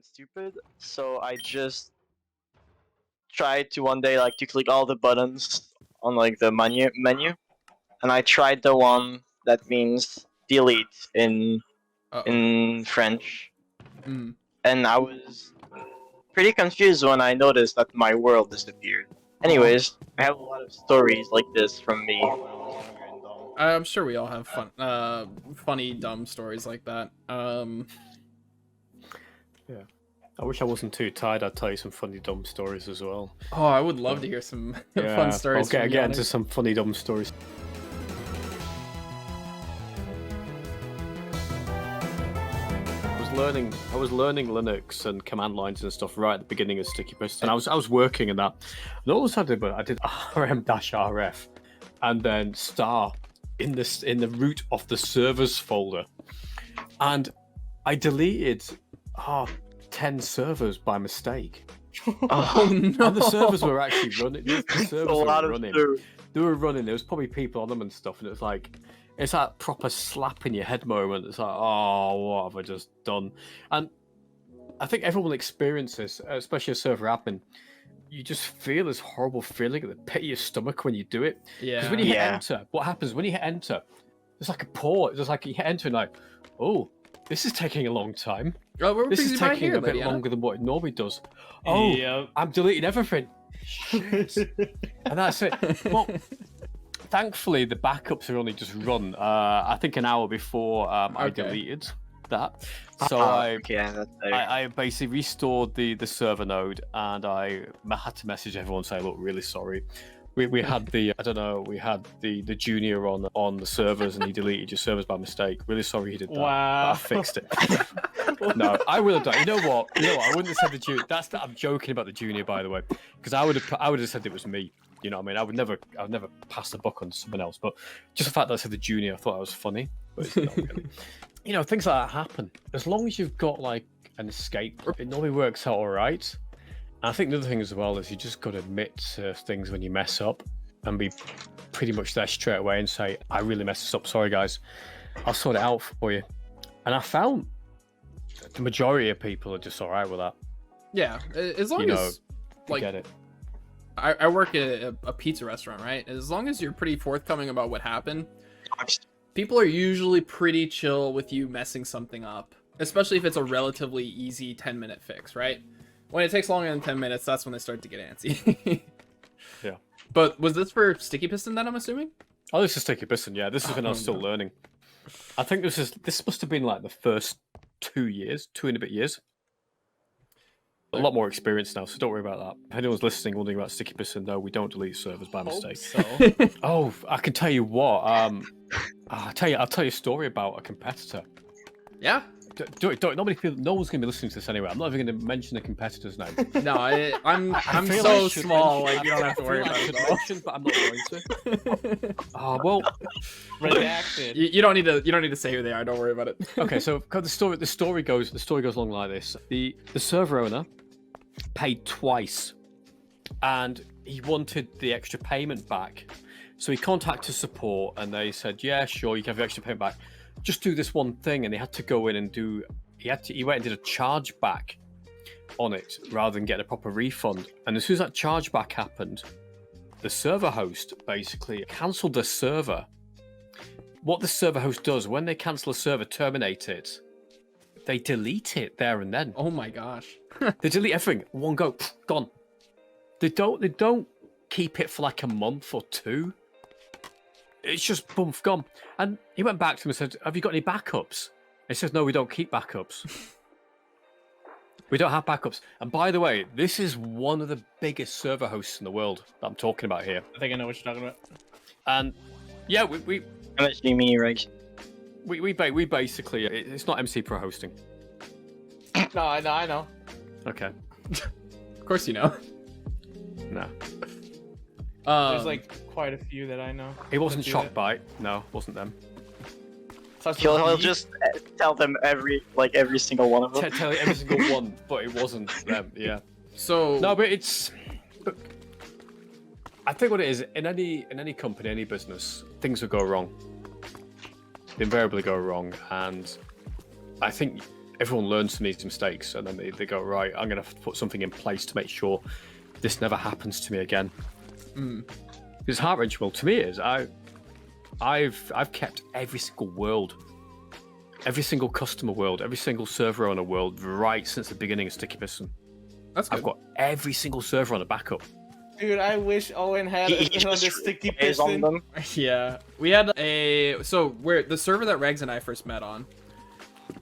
and stupid, so I just tried to one day like to click all the buttons on like the menu, and I tried the one that means delete in French, and I was pretty confused when I noticed that my world disappeared. Anyways, I have a lot of stories like this from me when I was younger and dumb. I'm sure we all have funny, dumb stories like that. Yeah. I wish I wasn't too tired. I'd tell you some funny, dumb stories as well. Oh, I would love to hear some fun stories. I'll get into some funny, dumb stories. I was learning Linux and command lines and stuff right at the beginning of StickyPiston. I was working in that, and all of a sudden I did rm-rf, and then star in the root of the servers folder, and I deleted 10 servers by mistake. Oh no! And the servers were actually running. The servers A lot were of running. food. They were running. There was probably people on them and stuff, and it was like. It's that proper slap in your head moment. It's like, oh, what have I just done? And I think everyone experiences, especially a server admin, you just feel this horrible feeling at the pit of your stomach when you do it. Yeah. Because when you hit enter, what happens when you hit enter? It's like a pause. It's like you hit enter and like, oh, this is taking a long time. Oh, this is taking a bit longer than what it normally does. Oh, yeah. I'm deleting everything. Shit. And that's it. Well, thankfully, the backups are only just run. I think an hour before I deleted that. So I basically restored the server node, and I had to message everyone and say, look, really sorry. We had the the junior on the servers, and he deleted your servers by mistake. Really sorry he did that. Wow. I fixed it. No, I would have done. You know what? I wouldn't have said the junior. I'm joking about the junior, by the way, because I would have said it was me. You know what I mean? I would never pass the buck on someone else. But just the fact that I said the junior, I thought that was funny. But it's not really. You know, things like that happen. As long as you've got like an escape, it normally works out all right. And I think the other thing as well is you just got to admit to things when you mess up and be pretty much there straight away and say, I really messed this up. Sorry, guys. I'll sort it out for you. And I found the majority of people are just all right with that. Yeah, as long as like get it. I work at a pizza restaurant, right? As long as you're pretty forthcoming about what happened, people are usually pretty chill with you messing something up, especially if it's a relatively easy 10-minute fix, right? When it takes longer than 10 minutes, that's when they start to get antsy. Yeah. But was this for StickyPiston then, I'm assuming? Oh, this is StickyPiston, yeah. This is when I was still learning. I think this must have been like the first 2 and a bit years. A lot more experience now, so don't worry about that. If anyone's listening wondering about StickyPiston, no, we don't delete servers by mistake. So. Oh, I can tell you what. I'll tell you a story about a competitor. Yeah. No one's gonna be listening to this anyway. I'm not even gonna mention the competitor's name. No, I'm so small. Like you don't have to worry about it. Mention, but I'm not going to. Oh well, redacted. You don't need to say who they are. Don't worry about it. Okay, so the story goes along like this. The server owner paid twice, and he wanted the extra payment back. So he contacted support, and they said, "Yeah, sure, you can have the extra payment back. Just do this one thing," and they had to go in and do. He went and did a chargeback on it rather than get a proper refund. And as soon as that chargeback happened, the server host basically cancelled the server. What the server host does when they cancel a server, terminate it, they delete it there and then. Oh my gosh! They delete everything. One go, gone. They don't keep it for like a month or two. It's just boom, gone. And he went back to him and said, "Have you got any backups?" He says, "No, we don't keep backups. We don't have backups." And by the way, this is one of the biggest server hosts in the world that I'm talking about here. I think I know what you're talking about. And yeah, we how much do you mean, right? We basically it's not MC Pro hosting. No, I know. Okay. Of course you know. No. There's like quite a few that I know. It wasn't Shockbite. No, wasn't them. He'll just tell them every single one of them. Tell you every single one, but it wasn't them. Yeah. So no, but it's. Look, I think what it is in any company, any business, things will go wrong. They invariably go wrong, and I think everyone learns from these mistakes, and then they go, right, I'm gonna put something in place to make sure this never happens to me again. It's heart-wrenching. Well, to me it is. I've kept every single world, every single customer world, every single server owner world right since the beginning of StickyPiston. That's good. I've got every single server on a backup. Dude, I wish Owen had another StickyPiston. them. Yeah, we had where the server that Regs and I first met on.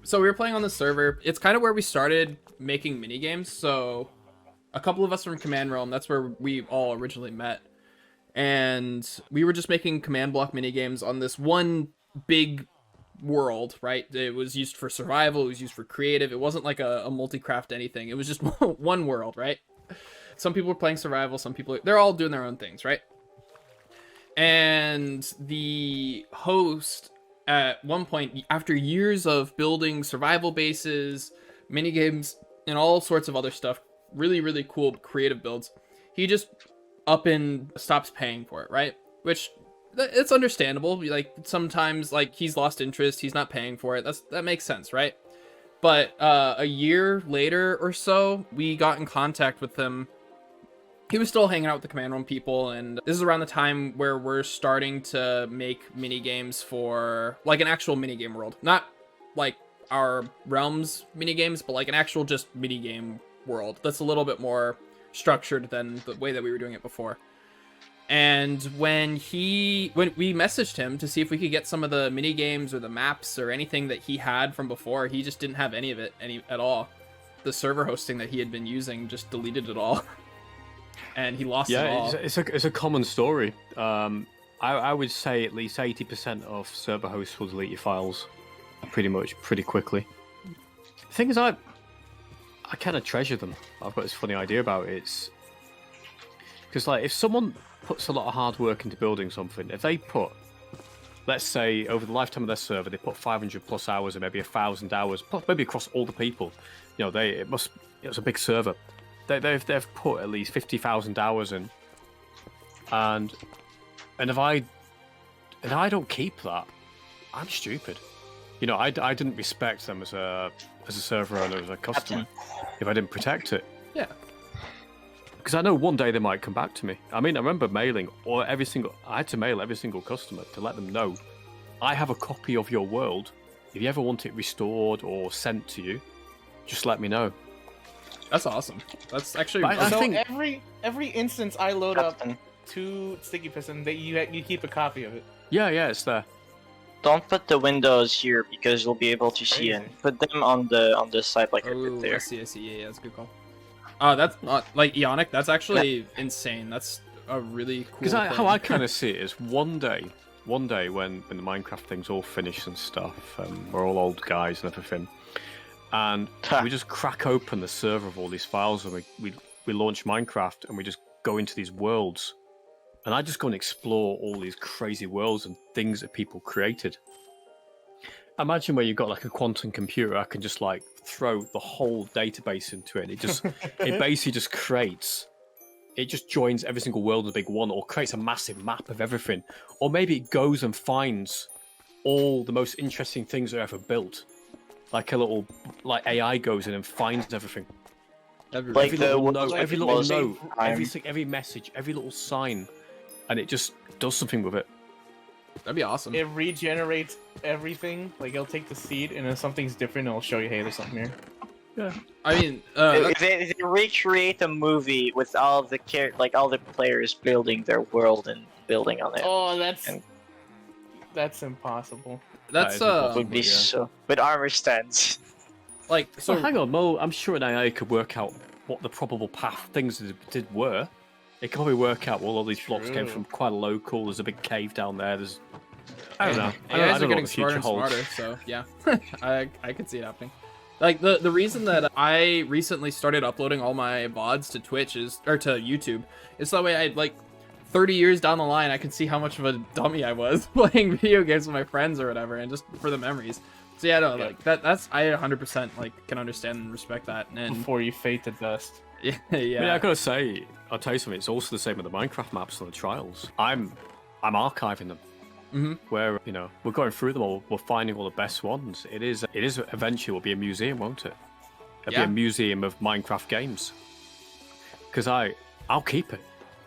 So we were playing on the server. It's kind of where we started making mini games. So a couple of us from CommandRom, that's where we all originally met. And we were just making command block mini games on this one big world, right? It was used for survival, it was used for creative. It wasn't like a multi-craft anything. It was just one world, right? Some people were playing survival, some people, they're all doing their own things, right? And the host at one point, after years of building survival bases, mini games, and all sorts of other stuff, really, really cool creative builds, he just up and stops paying for it, right? Which, it's understandable. Like, sometimes, like, he's lost interest, he's not paying for it. That makes sense, right? But a year later or so, we got in contact with him. He was still hanging out with the CommandRom people, and this is around the time where we're starting to make mini games for, like, an actual mini game world. Not like our Realms mini games, but like an actual just mini game world that's a little bit more structured than the way that we were doing it before. And when we messaged him to see if we could get some of the mini games or the maps or anything that he had from before, he just didn't have any of it at all. The server hosting that he had been using just deleted it all. And he lost it all. Yeah, it's a common story. I would say at least 80% of server hosts will delete your files pretty quickly. The thing is, I kind of treasure them. I've got this funny idea about it. It's because, like, if someone puts a lot of hard work into building something, if they put, let's say, over the lifetime of their server, they put 500 plus hours and maybe 1,000 hours, maybe across all the people, you know, it was a big server. They've put at least 50,000 hours in, and if I don't keep that, I'm stupid. You know, I didn't respect them as a server owner, as a customer, if I didn't protect it. Yeah. Because I know one day they might come back to me. I mean, I remember mailing, I had to mail every single customer to let them know, I have a copy of your world. If you ever want it restored or sent to you, just let me know. That's awesome. That's actually. I think every instance I load up to StickyPiston, that you keep a copy of it. Yeah, it's there. Don't put the windows here because you'll be able to see it. Put them on the side like I did there. I see. Yeah, that's a good call. That's not like Eonic. That's actually insane. That's a really cool. Because how I kind of see it is one day when the Minecraft thing's all finished and stuff, we're all old guys and everything. And we just crack open the server of all these files, and we launch Minecraft, and we just go into these worlds. And I just go and explore all these crazy worlds and things that people created. Imagine where you've got like a quantum computer, I can just like throw the whole database into it. It basically just creates, it just joins every single world in a big one, or creates a massive map of everything. Or maybe it goes and finds all the most interesting things that are ever built. Like a little, like AI goes in and finds everything. Every little note, every message, every little sign, and it just does something with it. That'd be awesome. It regenerates everything. Like, it'll take the seed, and if something's different, it'll show you, hey, there's something here. Yeah. I mean, they recreate a movie with all the all the players building their world and building on it. Oh, that's impossible. That's would be so with armor stands. Like, so hang on, Mo. I'm sure an AI could work out what the probable path things did were. It can probably work out all these blocks came from quite a local. There's a big cave down there. I don't know. AIs are getting smarter and smarter, so yeah, I could see it happening. Like the reason that I recently started uploading all my VODs to Twitch to YouTube is that way I like 30 years down the line I can see how much of a dummy I was playing video games with my friends or whatever, and just for the memories. So yeah, no, like that's I 100% like can understand and respect that. And before you fade to dust. Yeah. I mean, I gotta say, I'll tell you something. It's also the same with the Minecraft maps and the trials. I'm archiving them. where we're going through them all, we're finding all the best ones. It is eventually will be a museum, won't it? It'll be a museum of Minecraft games. Because I'll keep it.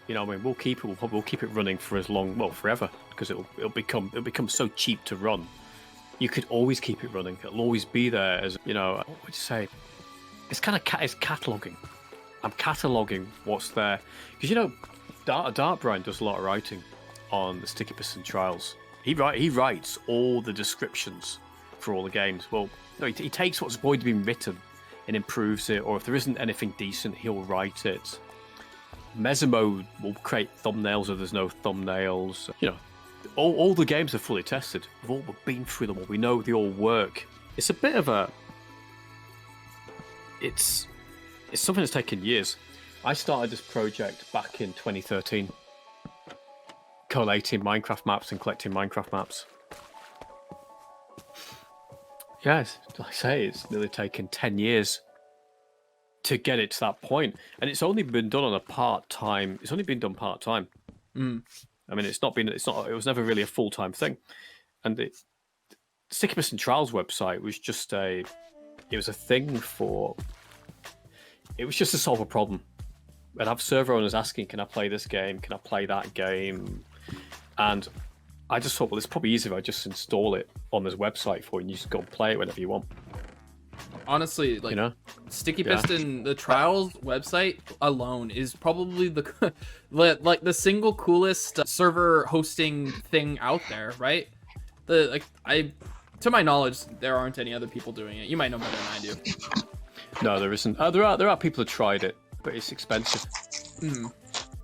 We'll keep it. We'll keep it running for as long, forever. Because it'll become so cheap to run. You could always keep it running. It'll always be there as what would you say? It's kind of it's cataloging. I'm cataloging what's there because Dart Brian does a lot of writing on the StickyPiston trials. He writes all the descriptions for all the games. Well, no, he takes what's already been written and improves it, or if there isn't anything decent, he'll write it. Mesimo will create thumbnails if there's no thumbnails. All the games are fully tested. We've been through them all. We know they all work. It's a bit of a... It's something that's taken years. I started this project back in 2013. Collating Minecraft maps and collecting Minecraft maps. Yes, like I say, it's nearly taken 10 years to get it to that point. And it's only been done on a part-time... It's only been done part-time. I mean, it was never really a full-time thing. And the StickyPiston Trials website was just it was a thing for... It was just to solve a problem. I'd have server owners asking, can I play this game? Can I play that game? And I just thought, well, it's probably easier if I just install it on this website for you and you just go and play it whenever you want. Honestly, StickyPiston, the Trials website alone is probably the single coolest server hosting thing out there, right? To my knowledge, there aren't any other people doing it. You might know better than I do. No, there isn't. There are people who tried it, but it's expensive.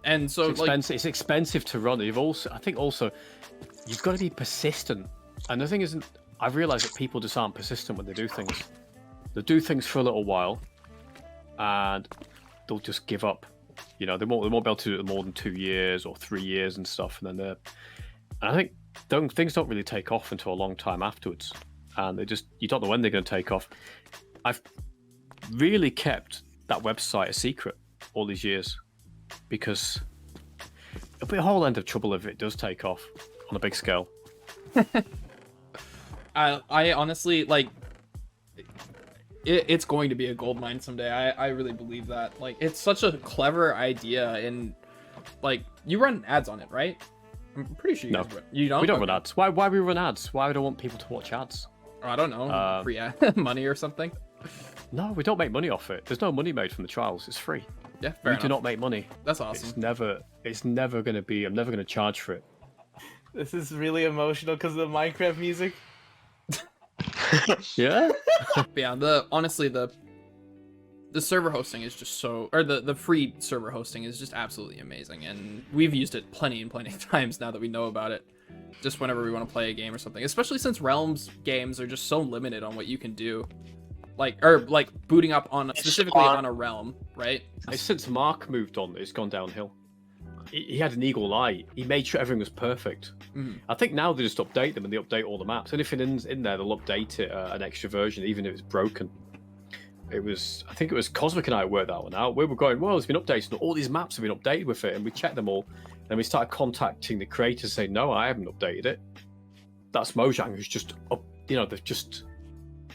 And so it's expensive to run. I think you've got to be persistent. And the thing isn't, I've realized that people just aren't persistent when they do things. They'll do things for a little while, and they'll just give up. They won't be able to do it more than 2 years or 3 years and stuff. And I think things don't really take off until a long time afterwards, and you don't know when they're going to take off. I've really kept that website a secret all these years because it'll be a whole end of trouble if it does take off on a big scale. I honestly it's going to be a gold mine someday. I really believe that. It's such a clever idea, and you run ads on it, right? I'm pretty sure you don't. We don't run ads. Why we run ads? Why would I want people to watch ads? I don't know. Free money or something. No, we don't make money off it. There's no money made from the trials. It's free. Yeah, fair enough. We do not make money. That's awesome. It's never going to be. I'm never going to charge for it. This is really emotional because of the Minecraft music. Yeah. Yeah. Honestly, the server hosting is just the free server hosting is just absolutely amazing, and we've used it plenty and plenty of times now that we know about it. Just whenever we want to play a game or something, especially since Realms games are just so limited on what you can do. Booting up specifically on a realm, right? Since Mark moved on, it's gone downhill. He had an eagle eye. He made sure everything was perfect. I think now they just update them and they update all the maps. Anything in there, they'll update it an extra version, even if it's broken. I think it was Cosmic and I worked that one out. We were going, well, it's been updated. All these maps have been updated with it, and we checked them all. And we started contacting the creators, saying, no, I haven't updated it. That's Mojang, who's just up.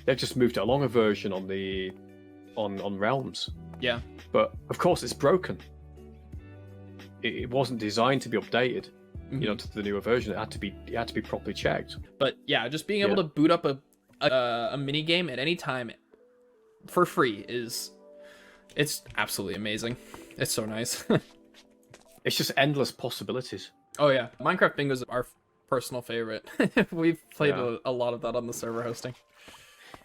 They've just moved it along a version on Realms. Yeah. But of course it's broken. It wasn't designed to be updated, to the newer version. It had to be properly checked. But yeah, just being able to boot up a mini game at any time for free it's absolutely amazing. It's so nice. It's just endless possibilities. Oh yeah, Minecraft Bingo is our personal favorite. We've played a lot of that on the server hosting.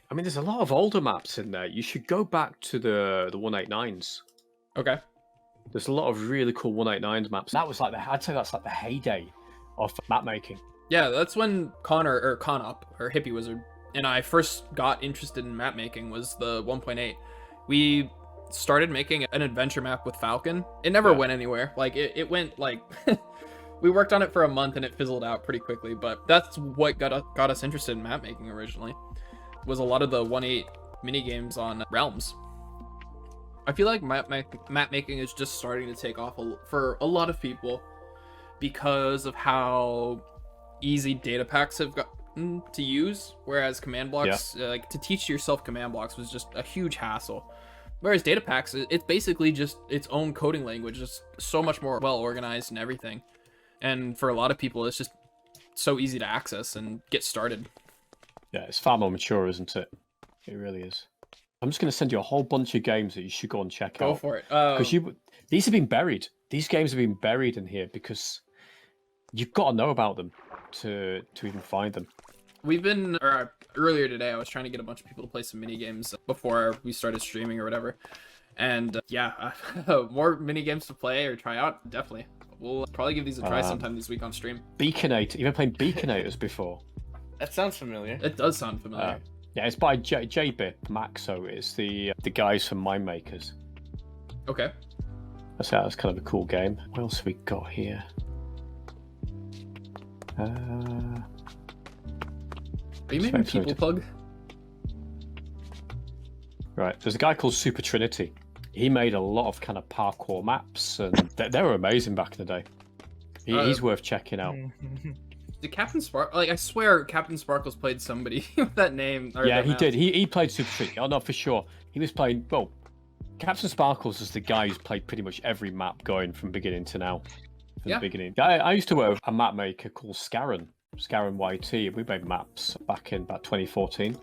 I mean, there's a lot of older maps in there. You should go back to the 189s. Okay. There's a lot of really cool 189s maps. I'd say that's like the heyday of map making. Yeah, that's when Connor or Conop or Hippie Wizard and I first got interested in map making was the 1.8. We started making an adventure map with Falcon. It never went anywhere. It went we worked on it for a month and it fizzled out pretty quickly, but that's what got us interested in map making originally. Was a lot of the 1.8 mini games on Realms. I feel like map making is just starting to take off for a lot of people because of how easy data packs have gotten to use, whereas command blocks, like to teach yourself command blocks was just a huge hassle. Whereas data packs, it's basically just its own coding language, just so much more well organized and everything. And for a lot of people, it's just so easy to access and get started. Yeah, it's far more mature, isn't it? It really is. I'm just going to send you a whole bunch of games that you should go and check out. Go for it. Because these have been buried. These games have been buried in here because you've got to know about them to even find them. We've been, earlier today, I was trying to get a bunch of people to play some mini games before we started streaming or whatever. And more mini games to play or try out, definitely. We'll probably give these a try sometime this week on stream. Beaconate. You've been playing Beaconators before? That sounds familiar. It does sound familiar. Yeah, it's by JBip Maxo. It's the guys from Mind Makers. Okay. That's kind of a cool game. What else have we got here? Are you making people plug? Right, there's a guy called Super Trinity. He made a lot of kind of parkour maps, and they were amazing back in the day. He's worth checking out. Did Captain Spark? Like, I swear Captain Sparkles played somebody with that name. Yeah, he did. He played Super Trinity. Oh, no, for sure. He was playing, well, Captain Sparkles is the guy who's played pretty much every map going from beginning to now. From the beginning. I used to work with a map maker called Scarron YT. We made maps back in about 2014.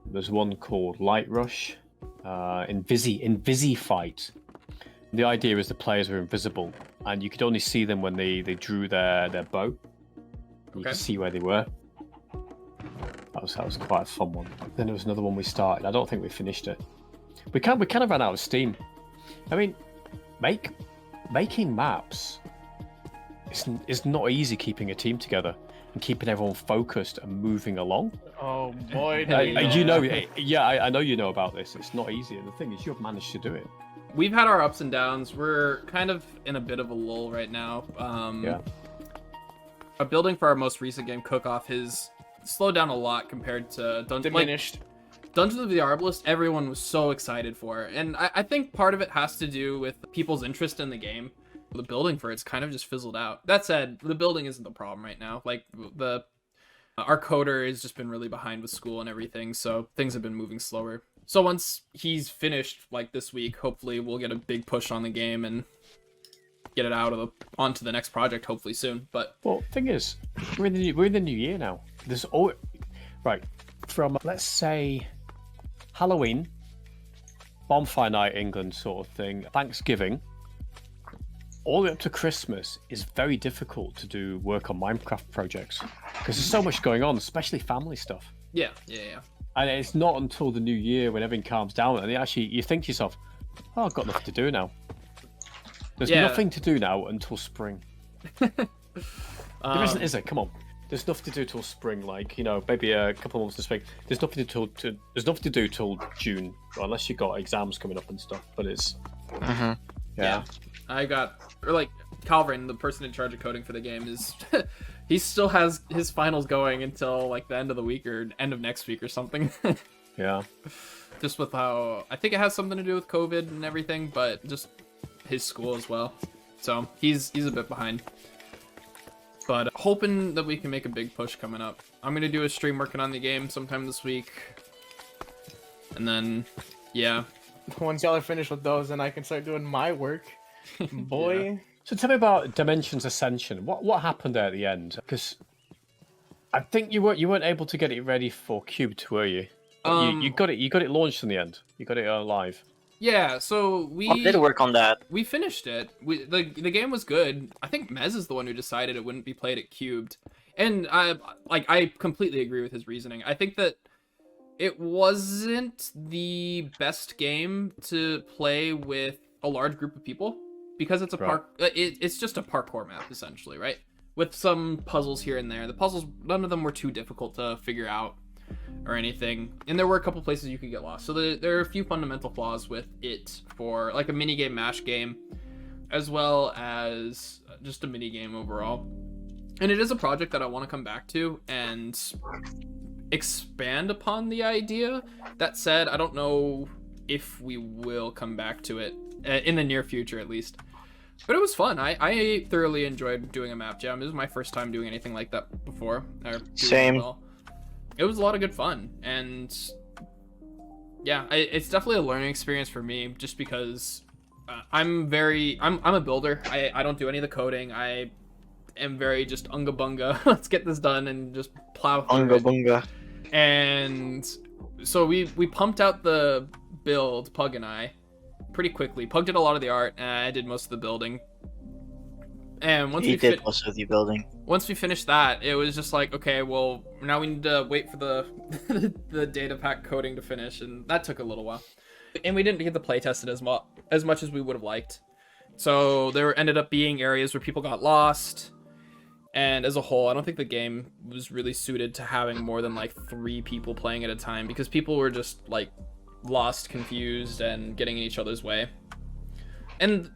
There's one called Light Rush, Invisi Fight. The idea is the players were invisible, and you could only see them when they drew their bow. You could see where they were. That was quite a fun one. Then there was another one we started. I don't think we finished it. We kind of ran out of steam. I mean, making maps is not easy. Keeping a team together and keeping everyone focused and moving along. Oh boy! I know you know about this. It's not easy, and the thing is, you've managed to do it. We've had our ups and downs. We're kind of in a bit of a lull right now. A building for our most recent game, Cook-Off, has slowed down a lot compared to Diminished. Dungeons of the Arbalest, everyone was so excited for. And I think part of it has to do with people's interest in the game. The building for it's kind of just fizzled out. That said, the building isn't the problem right now. Like, our coder has just been really behind with school and everything, so things have been moving slower. So once he's finished, like this week, hopefully we'll get a big push on the game and get it onto the next project hopefully soon. But thing is, we're in the new year now. There's from let's say Halloween, bonfire night, England sort of thing, Thanksgiving, all the way up to Christmas is very difficult to do work on Minecraft projects because there's so much going on, especially family stuff. Yeah. And it's not until the new year when everything calms down and you think to yourself, "Oh, I've got nothing to do now." There's nothing to do now until spring. There isn't, is it? Come on. There's nothing to do till spring, like, maybe a couple of months of spring. There's nothing to do till June, unless you've got exams coming up and stuff. But it's yeah. I got Calvin, the person in charge of coding for the game, is he still has his finals going until like the end of the week or end of next week or something. Yeah. Just with how I think it has something to do with COVID and everything, but just his school as well. So he's a bit behind. But hoping that we can make a big push coming up. I'm gonna do a stream working on the game sometime this week. And then once y'all are finished with those, then I can start doing my work. Boy. Yeah. So tell me about Dimensions Ascension. What happened there at the end? Because I think you weren't able to get it ready for Cubed, were you? You got it launched in the end. You got it live. Yeah, so we did work on that. We finished it. The game was good. I think Mez is the one who decided it wouldn't be played at Cubed. And I completely agree with his reasoning. I think that it wasn't the best game to play with a large group of people because it's it's just a parkour map essentially, right? With some puzzles here and there. The puzzles, none of them were too difficult to figure out or anything, and there were a couple places you could get lost. So there are a few fundamental flaws with it for like a minigame mash game, as well as just a minigame overall. And it is a project that I want to come back to and expand upon the idea. That said, I don't know if we will come back to it in the near future, at least. But it was fun. I thoroughly enjoyed doing a map jam. It was my first time doing anything like that before. Same. Well. It was a lot of good fun, and yeah, it's definitely a learning experience for me, just because I'm a builder. I don't do any of the coding. I am very just unga bunga. Let's get this done and just plow through Unga it. bunga. And so we pumped out the build, Pug and I, pretty quickly. Pug did a lot of the art, and I did most of the building. And once He did most of the building. once we finished that, it was just like, okay, well, now we need to wait for the the data pack coding to finish, and that took a little while. And we didn't get to play test it as much as we would have liked. So there ended up being areas where people got lost. And as a whole, I don't think the game was really suited to having more than like 3 people playing at a time, because people were just like lost, confused, and getting in each other's way. And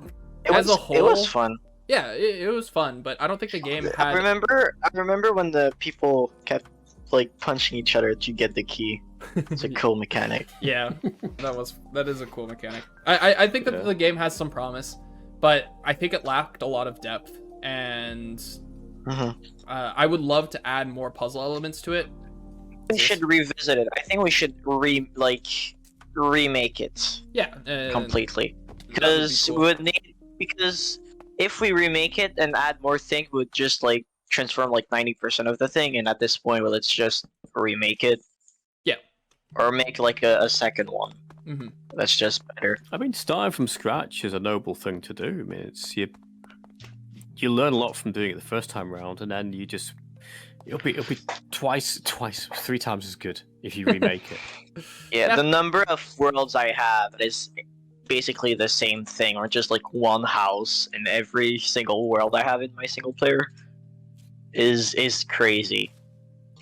It was fun. Yeah, it was fun, but I don't think the game had. I remember when the people kept like punching each other to get the key. It's a cool mechanic. Yeah, that is a cool mechanic. I think that the game has some promise, but I think it lacked a lot of depth, and I would love to add more puzzle elements to it. We should revisit it. I think we should remake it. Yeah, completely. Because We would need, because if we remake it and add more things, we would just like transform like 90% of the thing, and at this point, well, let's just remake it. Yeah. Or make like a second one. Mm-hmm. That's just better. I mean, starting from scratch is a noble thing to do. I mean, it's you learn a lot from doing it the first time around, and then it'll be twice, 3 times as good if you remake it. Yeah, the number of worlds I have is basically the same thing, or just like one house in every single world I have in my single player is crazy.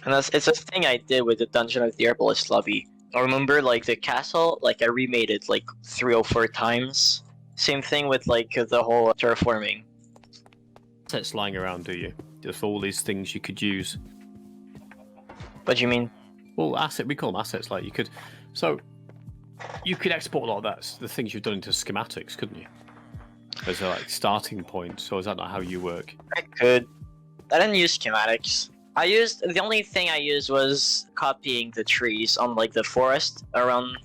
And it's a thing I did with the Dungeon of the Herbalist lobby. I remember like the castle, like I remade it like 3 or 4 times. Same thing with like the whole terraforming. Assets lying around, do you? There's all these things you could use. What do you mean? Well, we call them assets. Like you could export a lot of that, the things you've done into schematics, couldn't you? As a like starting point. So is that not how you work? I could. I didn't use schematics. The only thing I used was copying the trees on like the forest around.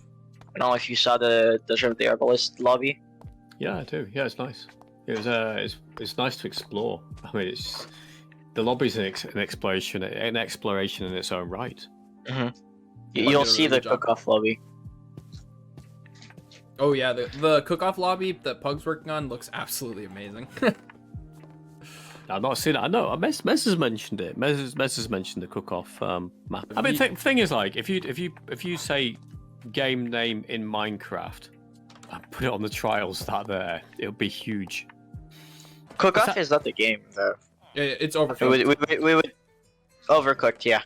I don't know if you saw the Dungeon of the Herbalist lobby. Yeah, I do. Yeah, it's nice. It was it's nice to explore. I mean, the lobby's an exploration in its own right. Mm-hmm. You'll see the cook-off lobby. Oh yeah, the cook-off lobby that Pug's working on looks absolutely amazing. I've not seen it. I know. Mez has mentioned it. Mez has mentioned the cook-off map. I mean, thing is, like, if you say game name in Minecraft and put it on the trials that there, it'll be huge. Cook-off is not the game, though. It's Overcooked. We would Overcooked, yeah.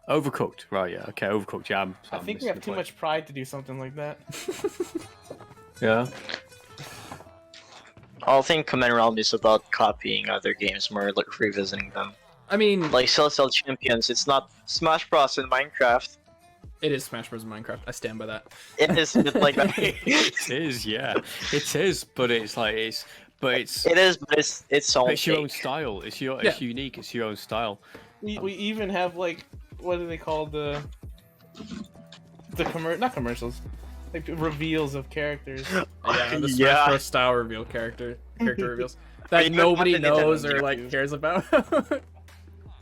Overcooked, right? Yeah. Okay, Overcooked. Yeah. I think we have too much pride to do something like that. Yeah. I think CommandRom is about copying other games more, like revisiting them. I mean, like Celestial Champions, it's not Smash Bros in Minecraft. It is Smash Bros in Minecraft. I stand by that. It is like that. It is, yeah. It is, but it's like It is, but it's own. It's your own style. It's unique. It's your own style. We even have like, what do they call not commercials, like reveals of characters. Yeah, the Smash Bros style reveal character reveals that nobody knows or like cares about.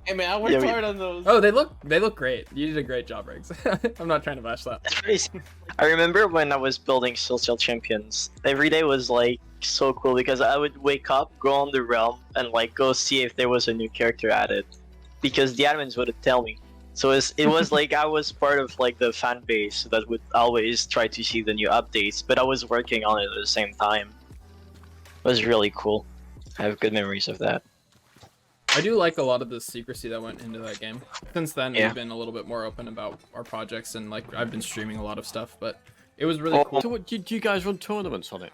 Hey man, I worked hard on those. Oh, they look great. You did a great job, Riggs. I'm not trying to bash that. I remember when I was building Celestial Champions, every day was like so cool because I would wake up, go on the realm, and like go see if there was a new character added, because the admins wouldn't tell me. So it was like I was part of like the fan base that would always try to see the new updates, but I was working on it at the same time. It was really cool. I have good memories of that. I do like a lot of the secrecy that went into that game. Since then, we've been a little bit more open about our projects, and like I've been streaming a lot of stuff, but it was really cool. So do you guys run tournaments on it?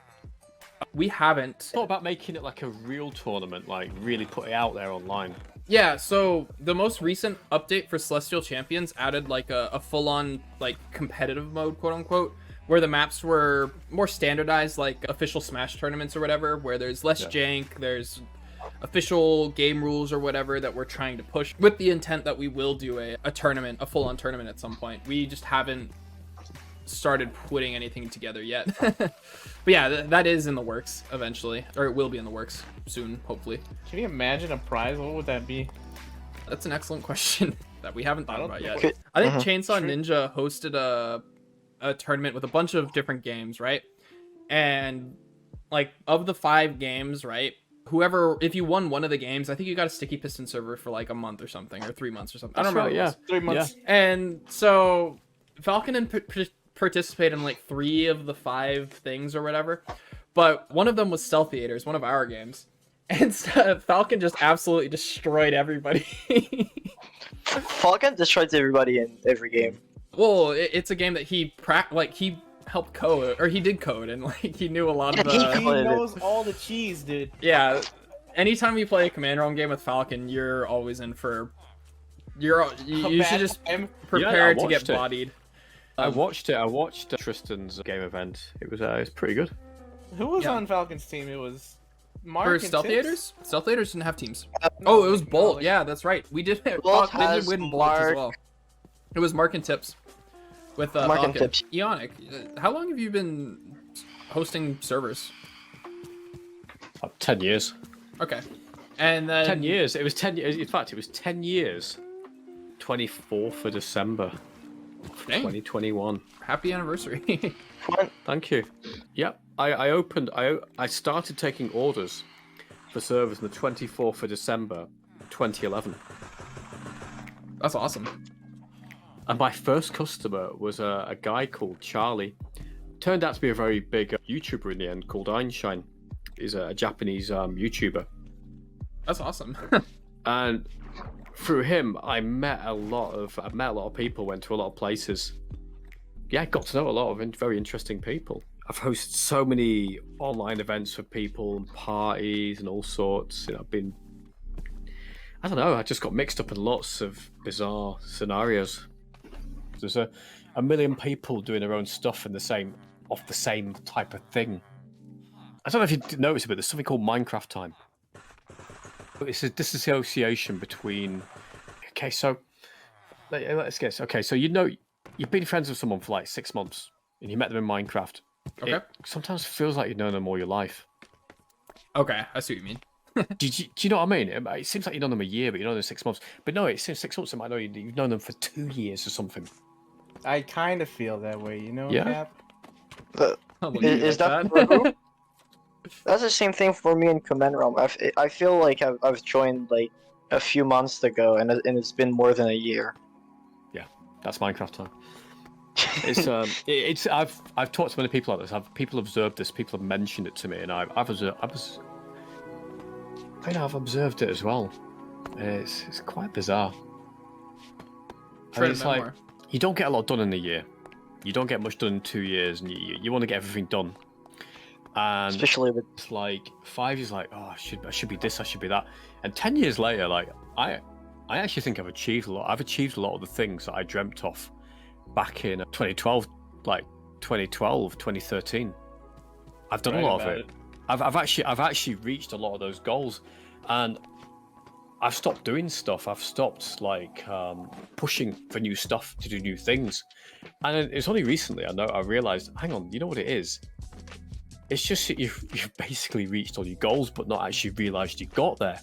We haven't. Thought about making it like a real tournament, like really put it out there online. Yeah, so the most recent update for Celestial Champions added like a full-on like competitive mode, quote unquote, where the maps were more standardized, like official Smash tournaments or whatever, where there's less jank, there's official game rules or whatever that we're trying to push with the intent that we will do a tournament, a full-on tournament at some point. We just haven't started putting anything together yet. But yeah, that is in the works eventually, or it will be in the works soon, hopefully. Can you imagine a prize? What would that be? That's an excellent question that we haven't thought about yet. Okay. I think Chainsaw Ninja hosted a tournament with a bunch of different games, right? And like of the 5 games, right? Whoever, if you won one of the games, I think you got a StickyPiston server for like a month or something, or 3 months or something. I don't remember. Yeah, 3 months. Yeah. And so Falcon participated in like 3 of the 5 things or whatever, but one of them was Stealth Theaters, one of our games, and Falcon just absolutely destroyed everybody. Falcon destroys everybody in every game. Well, it's a game that he helped code, or he did code, and like he knew a lot of He the. knows all the cheese, dude. Yeah, anytime you play a CommandRom game with Falcon, you're always in for. You should just prepare to get bodied. I watched it. I watched Tristan's game event. It was pretty good. Who was on Falcon's team? It was Mark For and Stealth Tips? Theaters? Stealth Theaters didn't have teams. Oh, it was Bolt. Yeah, that's right. We did. Bolt They did has win Bolt as Mark. well. It was Mark and Tips with Mark and Falcon. Tips. Eonic, how long have you been hosting servers? 10 years. Okay, and then 10 years. It was 10 years. In fact, it was 10 years. 24th of December, Dang. 2021. Happy anniversary. Thank you. Yep. I started taking orders for servers on the 24th of December, 2011. That's awesome. And my first customer was a guy called Charlie. Turned out to be a very big YouTuber in the end called Einstein. He's a Japanese YouTuber. That's awesome. And through him, I met a lot of people, went to a lot of places. Yeah, I got to know a lot of very interesting people. I've hosted so many online events for people and parties and all sorts. You know, I don't know, I just got mixed up in lots of bizarre scenarios. There's a million people doing their own stuff in the same type of thing. I don't know if you noticed it, but there's something called Minecraft time. It's a disassociation between. Okay, so let's guess. Okay, so you've been friends with someone for like 6 months, and you met them in Minecraft. Okay. It sometimes feels like you've known them all your life. Okay, I see what you mean. Do you know what I mean? It seems like you've known them a year, but you know them 6 months. But no, it seems 6 months. It might know you've known them for 2 years or something. I kind of feel that way, you know, Yeah. Cap? Is that for who? That's the same thing for me in CommandRom. I feel like I've joined like a few months ago, and it's been more than a year. Yeah, that's Minecraft time. It's I've talked to many people like this. People observed this. People have mentioned it to me, and I've observed it as well. It's quite bizarre. It's like you don't get a lot done in a year. You don't get much done in 2 years, and you want to get everything done. And Especially with it's like 5 years, like, oh, I should be this, I should be that, and 10 years later, like I actually think I've achieved a lot. I've achieved a lot of the things that I dreamt of back in 2012, like 2012, 2013. I've done a lot of it. I've actually reached a lot of those goals, and I've stopped doing stuff. I've stopped like pushing for new stuff to do new things, and it's only recently I realized, hang on, you know what it is? It's just that you've basically reached all your goals, but not actually realised you got there.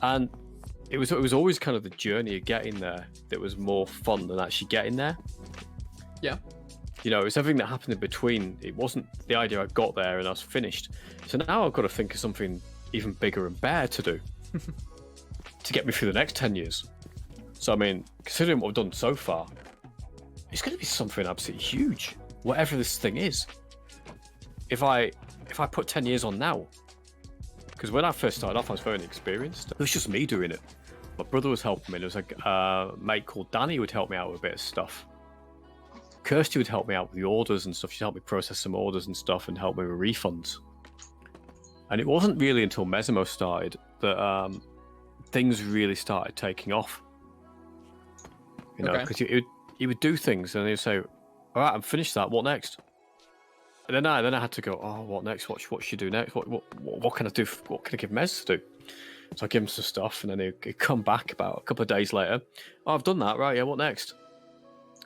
And it was always kind of the journey of getting there that was more fun than actually getting there. Yeah. You know, it's everything that happened in between. It wasn't the idea I got there and I was finished. So now I've got to think of something even bigger and better to do to get me through the next 10 years. So, I mean, considering what I've done so far, it's going to be something absolutely huge, whatever this thing is. If I put 10 years on now, because when I first started off, I was very inexperienced. It was just me doing it. My brother was helping me. There was a mate called Danny who would help me out with a bit of stuff. Kirsty would help me out with the orders and stuff. She'd help me process some orders and stuff and help me with refunds. And it wasn't really until Mesimo started that things really started taking off. You know, because he would do things and he'd say, all right, I'm finished that. What next? And then I had to go. Oh, what next? What should I do next? What can I do? What can I give Mez to do? So I give him some stuff, and then he'd come back about a couple of days later. Oh, I've done that, right? Yeah, what next?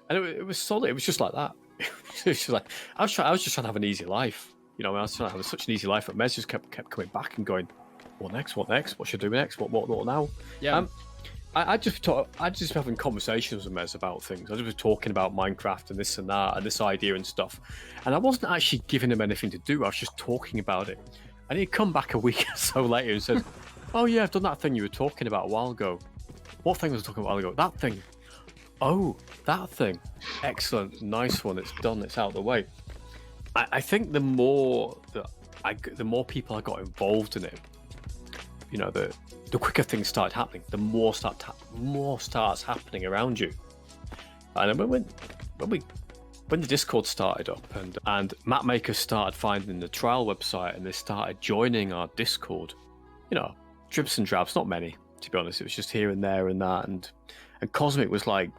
And it was solid. It was just like that. It was just like I was just trying to have an easy life. You know, I was trying to have such an easy life, but Mez just kept coming back and going, "What next? What next? What should I do next? What now?" Yeah. I just been having conversations with Mez about things. I just was talking about Minecraft and this and that and this idea and stuff, and I wasn't actually giving him anything to do. I was just talking about it, and he'd come back a week or so later and said, "Oh yeah, I've done that thing you were talking about a while ago." What thing was I talking about a while ago? That thing. Oh, that thing. Excellent, nice one. It's done. It's out of the way. I think the more people I got involved in it, you know, the quicker things started happening, the more starts happening around you. And then when the Discord started up and map makers started finding the trial website and they started joining our Discord, you know, dribs and drabs, not many, to be honest. It was just here and there and that, and Cosmic was like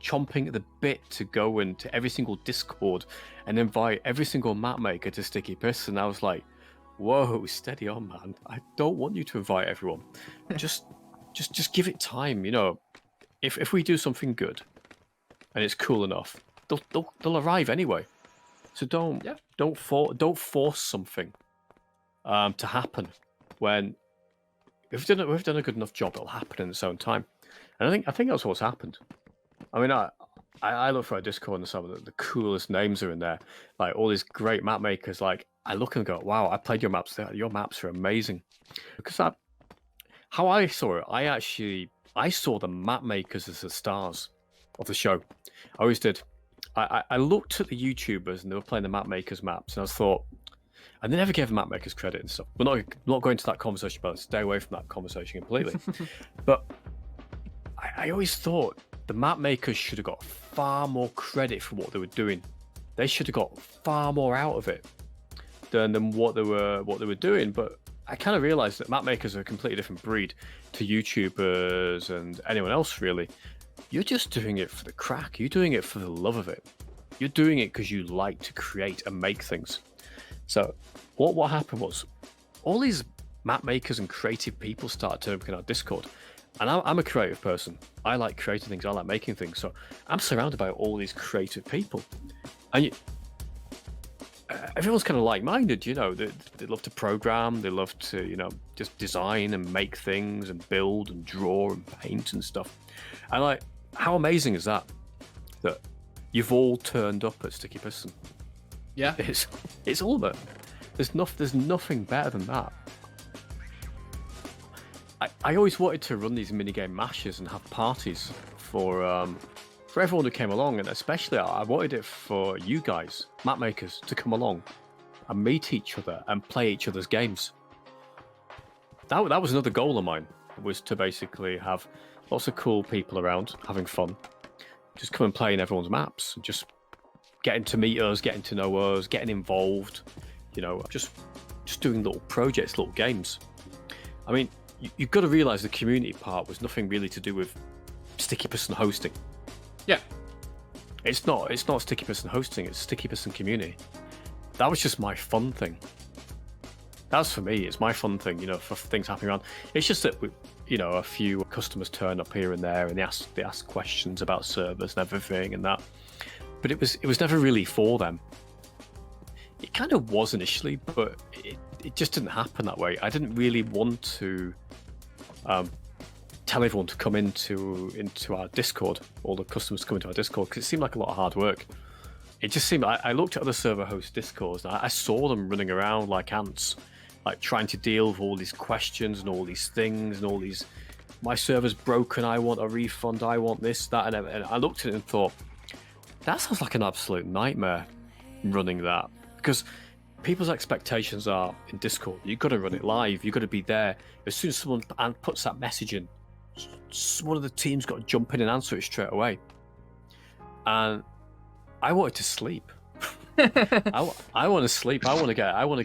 chomping at the bit to go into every single Discord and invite every single map maker to StickyPiston. I was like, whoa, steady on, man. I don't want you to invite everyone. Just give it time. You know, if we do something good and it's cool enough, they'll arrive anyway. So don't force something to happen when if we've done a good enough job, it'll happen in its own time. And I think that's what's happened. I mean, I look for our Discord and some of the coolest names are in there. Like all these great map makers. Like I look and go, wow, I played your maps. Your maps are amazing. Because how I saw it, I saw the map makers as the stars of the show. I always did. I looked at the YouTubers and they were playing the map makers maps, and I thought, and they never gave the map makers credit and stuff. We're not going to that conversation, but stay away from that conversation completely. But I always thought the map makers should have got far more credit for what they were doing. They should have got far more out of it than what they were doing. But I kind of realized that map makers are a completely different breed to YouTubers and anyone else, really. You're just doing it for the crack. You're doing it for the love of it. You're doing it because you like to create and make things. So what happened was all these map makers and creative people started turning up in our Discord. And I'm a creative person. I like creating things. I like making things. So I'm surrounded by all these creative people. And everyone's kind of like-minded, you know. They love to program. They love to, you know, just design and make things and build and draw and paint and stuff. And like, how amazing is that? That you've all turned up at StickyPiston. Yeah. It's all of it. There's nothing better than that. I always wanted to run these minigame mashes and have parties for everyone who came along, and especially I wanted it for you guys, map makers, to come along and meet each other and play each other's games. That was another goal of mine, was to basically have lots of cool people around having fun, just come and play in everyone's maps, and just getting to meet us, getting to know us, getting involved, you know, just doing little projects, little games. I mean, you've got to realise the community part was nothing really to do with StickyPiston hosting. Yeah. It's not StickyPiston hosting, it's StickyPiston community. That was just my fun thing. That's for me, it's my fun thing, you know, for things happening around. It's just that, you know, a few customers turn up here and there and they ask questions about servers and everything and that. But it was never really for them. It kind of was initially, but it just didn't happen that way. I didn't really want to tell everyone to come into our Discord, all the customers come into our Discord, because it seemed like a lot of hard work. It just seemed, I looked at other server host Discords, and I saw them running around like ants, like trying to deal with all these questions and all these things and all these, my server's broken, I want a refund, I want this, that, and I looked at it and thought, that sounds like an absolute nightmare, running that. Because people's expectations are in Discord, you've got to run it live, you've got to be there. As soon as someone puts that message in, one of the team's got to jump in and answer it straight away. And I wanted to sleep. I want to sleep. I want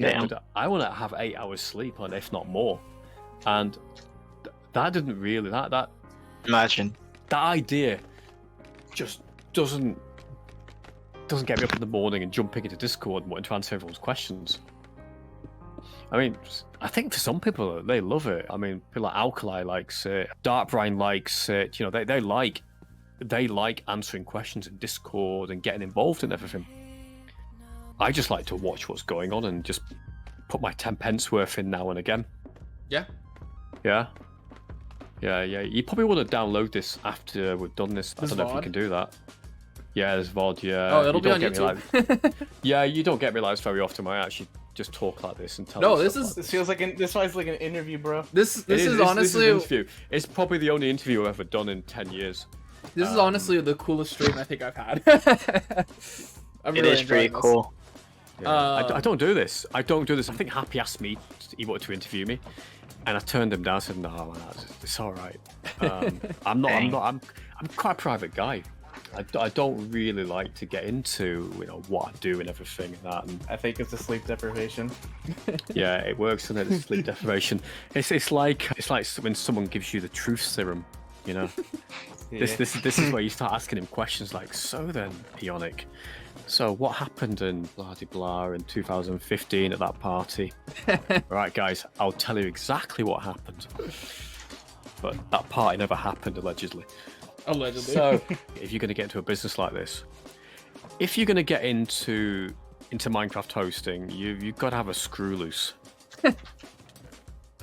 to have 8 hours sleep, and if not more. And that didn't really that imagine that idea just doesn't doesn't get me up in the morning and jumping into Discord and wanting to answer everyone's questions. I mean, I think for some people they love it. I mean, people like Alkali likes it, Darkbrine likes it. You know, they like answering questions in Discord and getting involved in everything. I just like to watch what's going on and just put my 10 pence worth in now and again. Yeah. Yeah. You probably want to download this after we've done this. I don't know if you can do that. Yeah, there's VOD, yeah. Oh, it'll be on YouTube. Yeah, you don't get me lives very often. I actually just talk like this and tell. No, this feels like this feels like an interview, bro. This is honestly an interview. It's probably the only interview I've ever done in 10 years. This is honestly the coolest stream I think I've had. It is pretty cool. Yeah. I don't do this. I think Happy asked me he wanted to interview me, and I turned him down. I said, "No, man, it's all right. I'm quite a private guy. I don't really like to get into what I do and everything and that." And I think it's a sleep deprivation. Yeah, it works, and it's sleep deprivation. It's like when someone gives you the truth serum, Yeah. This is where you start asking him questions like, "So then, Eonic, so what happened in blah de blah in 2015 at that party?" Right, guys, I'll tell you exactly what happened. But that party never happened, allegedly. Allegedly. So, if you're going to get into a business like this, if you're going to get into Minecraft hosting, you've got to have a screw loose.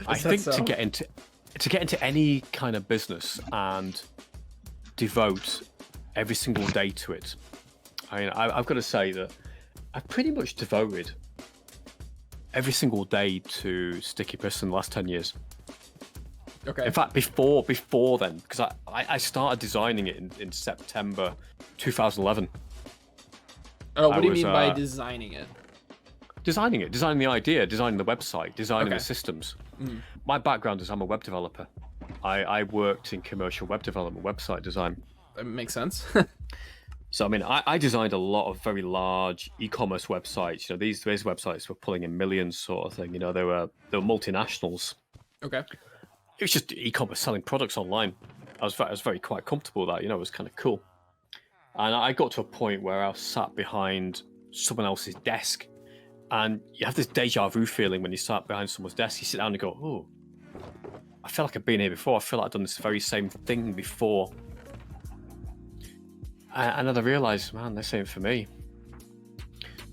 I think to get into any kind of business and devote every single day to it. I mean, I've got to say that I've pretty much devoted every single day to StickyPiston the last 10 years. Okay. In fact, before then, because I started designing it in September 2011. Oh, what do you mean by designing it? Designing the idea, designing the website, designing Okay. the systems. Mm. My background is I'm a web developer. I worked in commercial web development, website design. That makes sense. So, I mean, I designed a lot of very large e-commerce websites. These websites were pulling in millions sort of thing. They were multinationals. Okay. It was just e-commerce selling products online. I was very quite comfortable with that. It was kind of cool. And I got to a point where I was sat behind someone else's desk. And you have this deja vu feeling when you sat behind someone's desk. You sit down and go, "Oh, I feel like I've been here before. I feel like I've done this very same thing before." And then I realised, man, this ain't for me.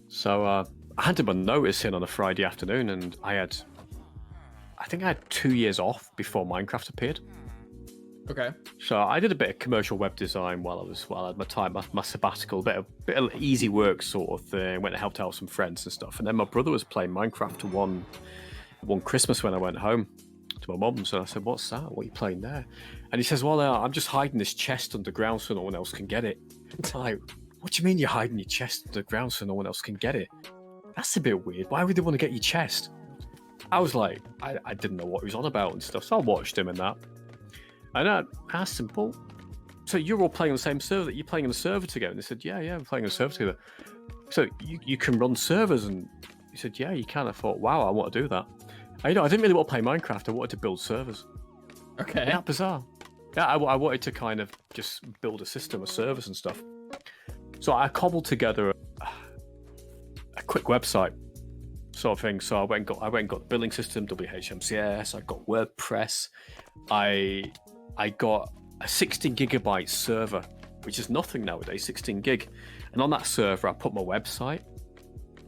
So I handed my notice in on a Friday afternoon, and I think I had 2 years off before Minecraft appeared. Okay. So I did a bit of commercial web design while I had my time, my sabbatical, bit of easy work sort of thing. Went and helped out some friends and stuff. And then my brother was playing Minecraft one Christmas when I went home to my mum's, and I said, "What's that? What are you playing there?" And he says, "Well, I'm just hiding this chest underground so no one else can get it." I'm like, "What do you mean you're hiding your chest underground so no one else can get it? That's a bit weird. Why would they want to get your chest?" I was like, I didn't know what he was on about and stuff, so I watched him and that. And I asked him, "Well, so you're all playing on the same server? You're playing on the server together?" And they said, "Yeah, we're playing on the server together." "So you can run servers?" And he said, "Yeah, you can." I thought, wow, I want to do that. I didn't really want to play Minecraft. I wanted to build servers. Okay. Yeah, bizarre. Yeah, I wanted to kind of just build a system of servers and stuff. So I cobbled together a quick website sort of thing. So I went and got the billing system, WHMCS. I got WordPress. I got a 16 gigabyte server, which is nothing nowadays, 16 gig. And on that server, I put my website,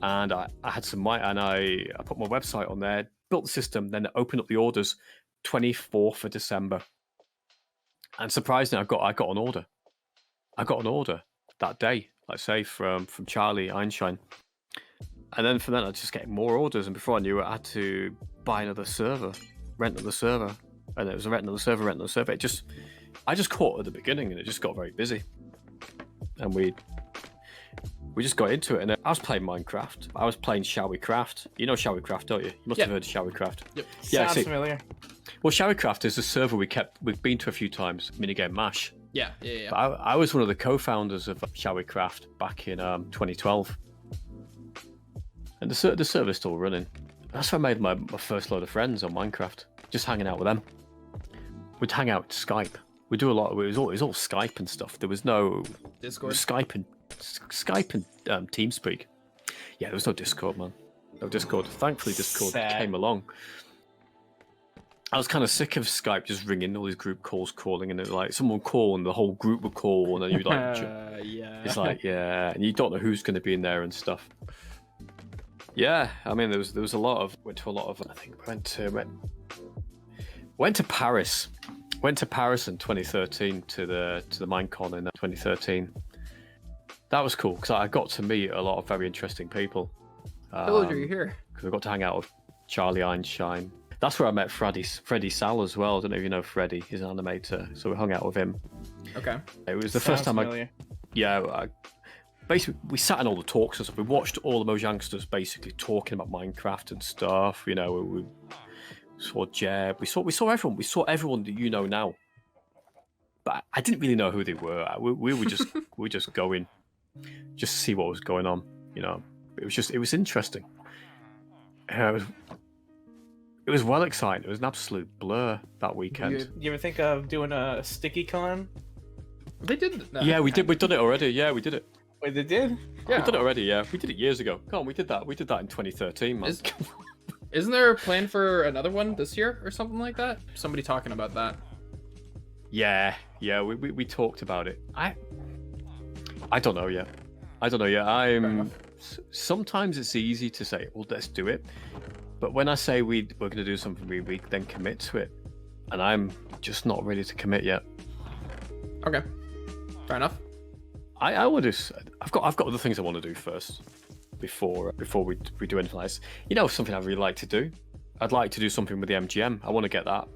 and I had some I put my website on there, built the system, then opened up the orders 24th of December. And surprisingly, I got an order. I got an order that day, let's say, from Charlie Einstein. And then from then, I was just getting more orders. And before I knew it, I had to buy another server, rent another server. And it was rent another server. I just caught at the beginning, and it just got very busy. And we just got into it. And I was playing Minecraft. I was playing Shallowcraft. You know Shallowcraft, don't you? You must have heard of Shallowcraft. Yep. Yeah, Sounds familiar. Well, Shallowcraft is a server we've been to a few times, minigame MASH. Yeah. But I was one of the co-founders of Shallowcraft back in 2012. And the server's still running. That's where I made my first load of friends on Minecraft, just hanging out with them. We'd hang out Skype. We do a lot. It was all Skype and stuff. There was no Discord. Skype and Skype and TeamSpeak. Yeah, there was no Discord, man. No Discord. Thankfully, Discord came along. I was kind of sick of Skype just ringing, all these group calls calling, and it like someone would call and the whole group would call, and then you'd like, yeah. it's like, yeah, and you don't know who's going to be in there and stuff. Yeah, I mean, there was a lot of I think went to Paris. Went to Paris in 2013 to the Minecon in 2013. That was cool because I got to meet a lot of very interesting people. Village, are you here? Because I got to hang out with Charlie Einstein. That's where I met Freddie Sal as well. I don't know if you know Freddie. He's an animator, so we hung out with him. Okay. It was the first time basically, we sat in all the talks and stuff. We watched all the Mojangsters basically talking about Minecraft and stuff. You know, we saw Jeb. We saw everyone. We saw everyone that you know now. But I didn't really know who they were. We were just we were just going, just to see what was going on. You know, it was interesting. It was well exciting. It was an absolute blur that weekend. You ever think of doing a StickyCon? They did. Yeah, we did. We've done it already. Yeah, we did it. Wait, they did? Yeah, we did it already. Yeah, we did it years ago. Come on, we did that. We did that in 2013, man. Isn't there a plan for another one this year or something like that? Somebody talking about that. Yeah, we talked about it. I don't know yet. Sometimes it's easy to say, well, let's do it. But when I say we're going to do something, we then commit to it. And I'm just not ready to commit yet. Okay. Fair enough. I would just, I've got other things I want to do first before we do anything like this. You know, something I really like to do. I'd like to do something with the MGM. I want to get that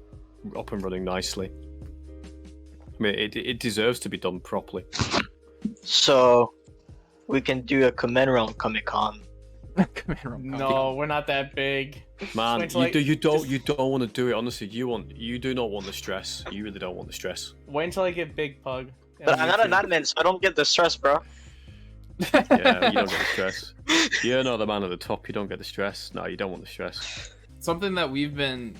up and running nicely. I mean, it deserves to be done properly. So we can do a CommandRom Comic-Con. No, we're not that big. Man, you don't want to do it. Honestly, you do not want the stress. You really don't want the stress. Wait until I get Big Pug. But I'm not an admin, so I don't get the stress, bro. Yeah, you don't get the stress. You're not the man at the top. You don't get the stress. No, you don't want the stress. Something that we've been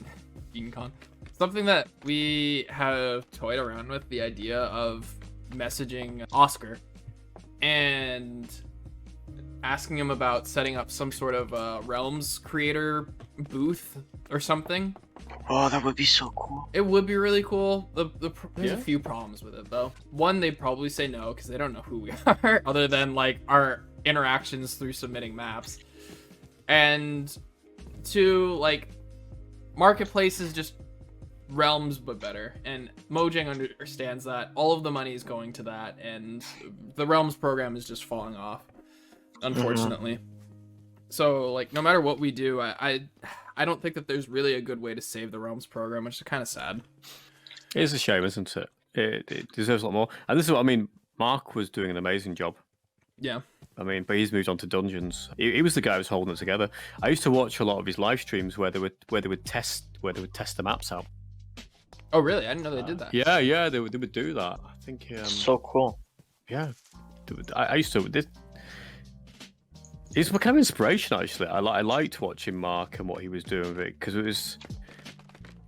something that we have toyed around with, the idea of messaging Oscar and asking him about setting up some sort of Realms creator booth or something. Oh, that would be so cool. It would be really cool. There's a few problems with it, though. One, they'd probably say no because they don't know who we are, other than like our interactions through submitting maps. And two, like, Marketplace is just Realms but better, and Mojang understands that. All of the money is going to that, and the Realms program is just falling off, unfortunately. So, like, no matter what we do, I don't think that there's really a good way to save the Realms program, which is kind of sad. It is a shame, isn't it? It deserves a lot more. And this is what I mean. Mark was doing an amazing job. Yeah. I mean, but he's moved on to Dungeons. He was the guy who was holding it together. I used to watch a lot of his live streams where they would test the maps out. Oh, really? I didn't know they did that. Yeah, they would do that. I think. So cool. Yeah, I used to. It's kind of inspiration, actually. I liked watching Mark and what he was doing with it because it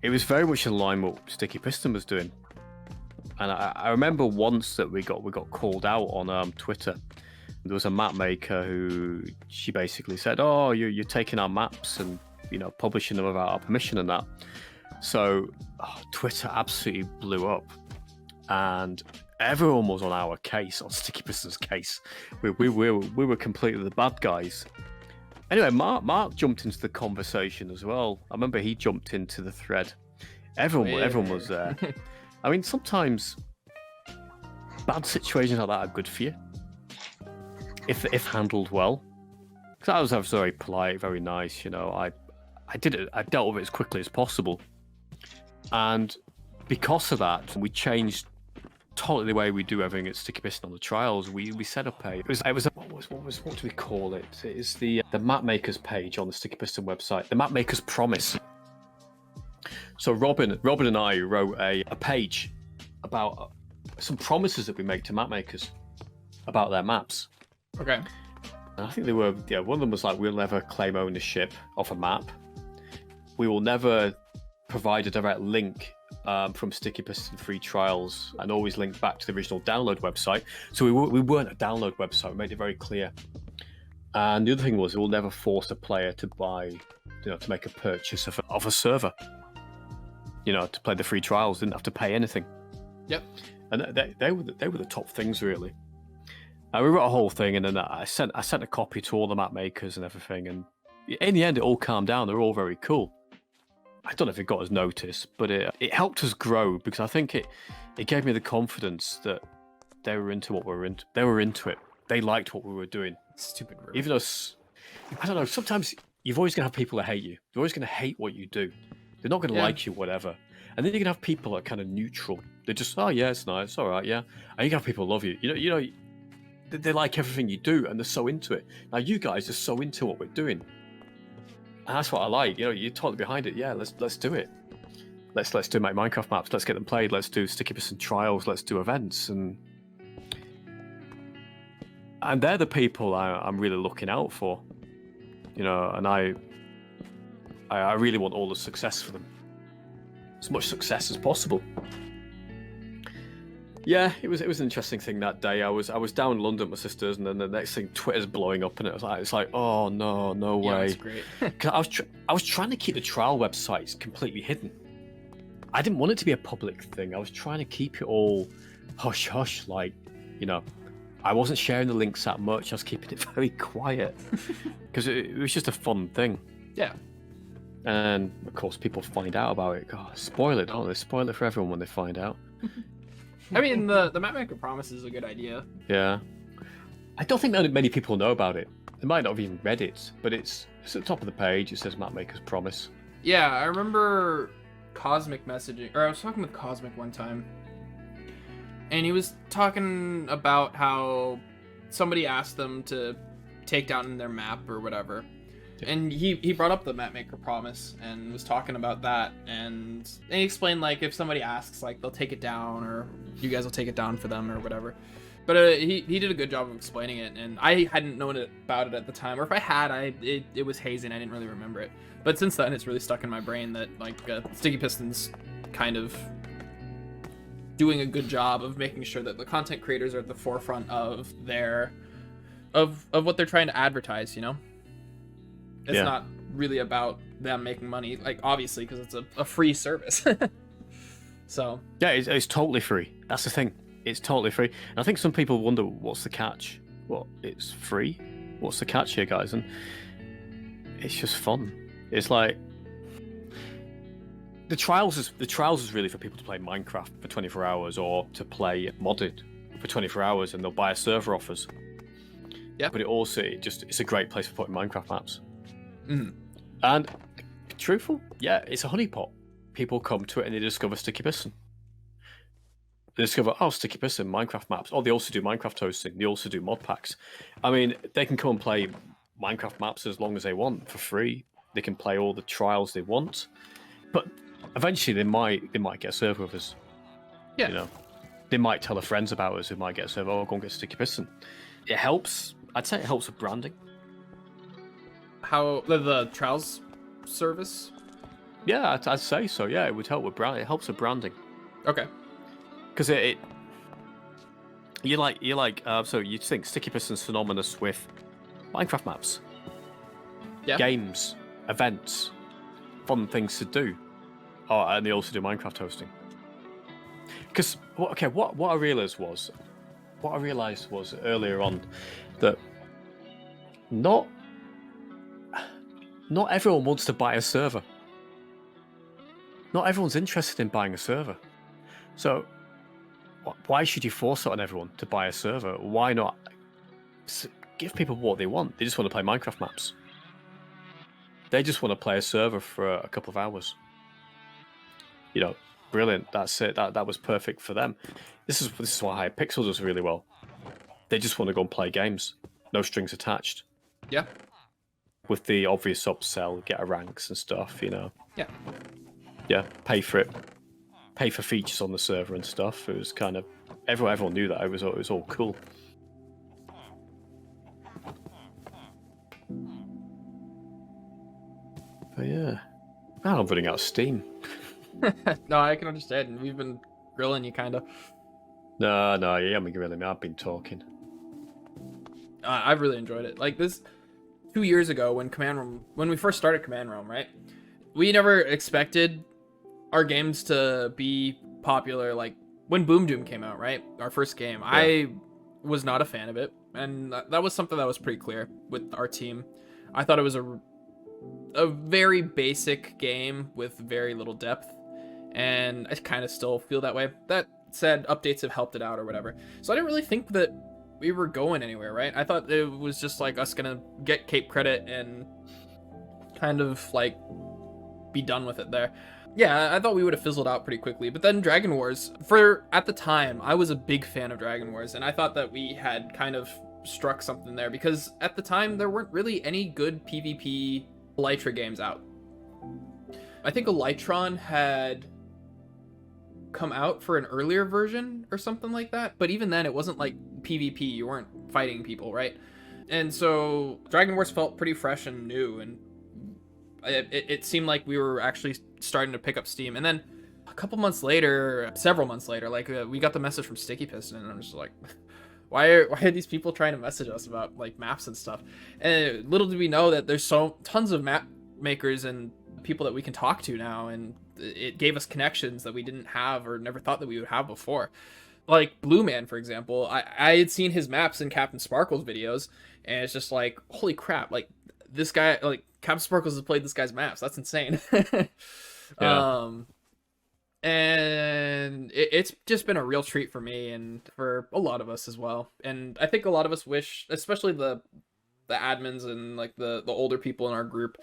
was very much in line with what StickyPiston was doing. And I remember once that we got called out on Twitter. There was a map maker who she basically said, "Oh, you're taking our maps and publishing them without our permission and that." So Twitter absolutely blew up, and everyone was on our case, on StickyPiston's case. We were completely the bad guys. Anyway, Mark jumped into the conversation as well. I remember he jumped into the thread. Everyone was there. I mean, sometimes bad situations like that are good for you if handled well. Because I was very polite, very nice. I dealt with it as quickly as possible, and because of that, we changed totally the way we do everything at StickyPiston on the trials. We set up what do we call it? It is the map makers page on the StickyPiston website. The map makers promise. So Robin and I wrote a page about some promises that we make to map makers about their maps. Okay. And I think they were, one of them was like, we'll never claim ownership of a map. We will never provide a direct link from StickyPiston free trials and always linked back to the original download website. So we weren't a download website. We made it very clear. And the other thing was, it will never force a player to buy, to make a purchase of a server. To play the free trials, didn't have to pay anything. Yep. And they were the top things, really. We wrote a whole thing, and then I sent a copy to all the map makers and everything. And in the end, it all calmed down. They're all very cool. I don't know if it got us notice, but it helped us grow, because I think it gave me the confidence that they were into what we were into. They were into it. They liked what we were doing. Stupid rude. Even though, I don't know, sometimes you've always going to have people that hate you. You're always going to hate what you do. They're not going to like you, whatever. And then you can have people that are kind of neutral. They're just, oh yeah, it's nice, all right, yeah. And you can have people who love you. They like everything you do, and they're so into it. Now you guys are so into what we're doing, and that's what I like. You're totally behind it. Yeah, let's do it. Let's do my Minecraft maps. Let's get them played. Let's do StickyPiston trials. Let's do events, and they're the people I'm really looking out for. And I really want all the success for them. As much success as possible. Yeah, it was an interesting thing that day. I was down in London with my sisters, and then the next thing, Twitter's blowing up, and it's like, oh no way. That's great. 'Cause I was trying to keep the trial websites completely hidden. I didn't want it to be a public thing. I was trying to keep it all hush hush, like, I wasn't sharing the links that much. I was keeping it very quiet because it was just a fun thing. Yeah. And of course, people find out about it. God, spoil it, don't they? Spoil it for everyone when they find out. I mean, the Mapmaker Promise is a good idea. Yeah. I don't think that many people know about it. They might not have even read it, but it's at the top of the page. It says Mapmaker's Promise. Yeah, I remember Cosmic messaging, or I was talking with Cosmic one time, and he was talking about how somebody asked them to take down their map or whatever. And he brought up the Mapmaker Promise and was talking about that, and he explained, like, if somebody asks, like, they'll take it down, or you guys will take it down for them or whatever. But he did a good job of explaining it, and I hadn't known about it at the time, or if I had, it was hazy and I didn't really remember it. But since then, it's really stuck in my brain that, like, StickyPiston's kind of doing a good job of making sure that the content creators are at the forefront of what they're trying to advertise, It's not really about them making money, like, obviously, because it's a free service. So yeah, it's totally free. That's the thing. It's totally free. And I think some people wonder, what's the catch? What? It's free? What's the catch here, guys? And it's just fun. It's like the trials is really for people to play Minecraft for 24 hours or to play modded for 24 hours, and they'll buy a server offers. Yeah. But it's a great place for putting Minecraft maps. Mm-hmm. And truthful, yeah, it's a honeypot. People come to it and they discover StickyPiston. They discover, StickyPiston, Minecraft maps. Oh, they also do Minecraft hosting. They also do mod packs. I mean, they can come and play Minecraft maps as long as they want for free. They can play all the trials they want. But eventually they might get a server with us. Yeah. They might tell their friends about us who might get a server. Oh, go and get StickyPiston. It helps. I'd say it helps with branding. How the trials service? Yeah, I'd say so. Yeah, it would help with brand. It helps with branding. Okay. Because so you think StickyPiston's synonymous with Minecraft maps, games, events, fun things to do. Oh, and they also do Minecraft hosting. Because what I realized was earlier on that not everyone wants to buy a server. Not everyone's interested in buying a server. So why should you force it on everyone to buy a server? Why not give people what they want? They just want to play Minecraft maps. They just want to play a server for a couple of hours. Brilliant. That's it. That was perfect for them. This is why Hypixel does really well. They just want to go and play games. No strings attached. Yeah. With the obvious upsell, get a ranks and stuff, Yeah. Yeah, pay for it. Pay for features on the server and stuff. It was kind of everyone knew that. It was all cool. But yeah, now I'm running out of steam. No, I can understand. We've been grilling you, kind of. No, you haven't grilling me. I've been talking. I've really enjoyed it. Like this, 2 years ago when we first started CommandRom, right? We never expected our games to be popular. Like when Boom Doom came out, right? Our first game, yeah. I was not a fan of it, and that was something that was pretty clear with our team. I thought it was a very basic game with very little depth, and I kind of still feel that way. That said, updates have helped it out or whatever. So I didn't really think that we were going anywhere, right? I thought it was just like us gonna get Cape credit and kind of like be done with it there. Yeah, I thought we would have fizzled out pretty quickly, but then Dragon Wars, at the time, I was a big fan of Dragon Wars, and I thought that we had kind of struck something there, because at the time, there weren't really any good PvP Elytra games out. I think Elytron had come out for an earlier version or something like that, but even then, it wasn't like PvP, you weren't fighting people, right? And so, Dragon Wars felt pretty fresh and new, and it seemed like we were actually starting to pick up steam. And then several months later, like we got the message from StickyPiston, and I'm just like, why are these people trying to message us about like maps and stuff? And little did we know that there's tons of map makers and people that we can talk to now, and it gave us connections that we didn't have or never thought that we would have before. Like Blue Man, for example, I had seen his maps in Captain Sparkle's videos, and it's just like, holy crap, like this guy, like Captain Sparkles has played this guy's maps. That's insane. Yeah. And it's just been a real treat for me and for a lot of us as well. And I think a lot of us wish, especially the admins and like the older people in our group